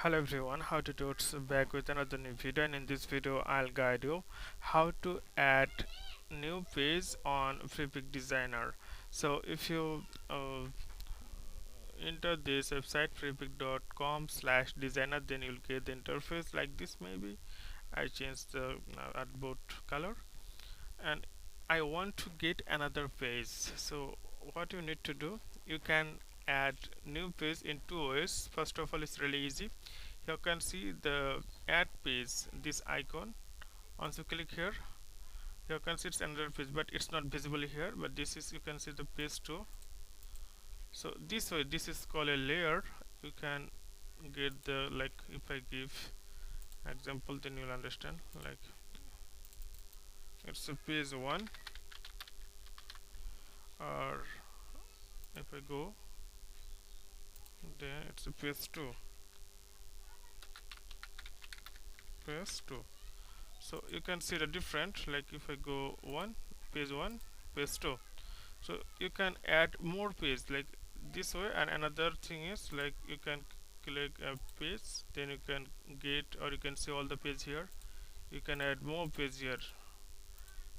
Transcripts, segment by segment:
Hello everyone, how to Tuts back with another new video, and in this video I'll guide you how to add new page on Freepik Designer. So if you enter this website freepik.com/designer, then you'll get the interface like this. Maybe I changed the artboard color and I want to get another page. So what you need to do, you can add new page in two ways. First of all, it's really easy. You can see the add page, this icon. Once you click here, you can see it's another page, but it's not visible here. But this is, you can see the page too. So this way, this is called a layer. You can get the, like, if I give example, then you'll understand. Like, it's a page 1, or if I go, then it's a page 2. Page 2. So you can see the different, like if I go 1, page 1, page 2. So you can add more page like this way. And another thing is, like, you can click a page, then you can get, or you can see all the page here. You can add more page here.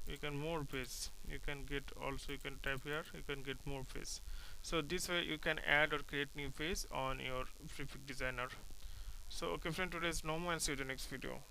You can more page, you can get, also you can type here, you can get more page. So this way you can add or create new page on your Freepik Designer. So okay friend, today is no more, and see you in the next video.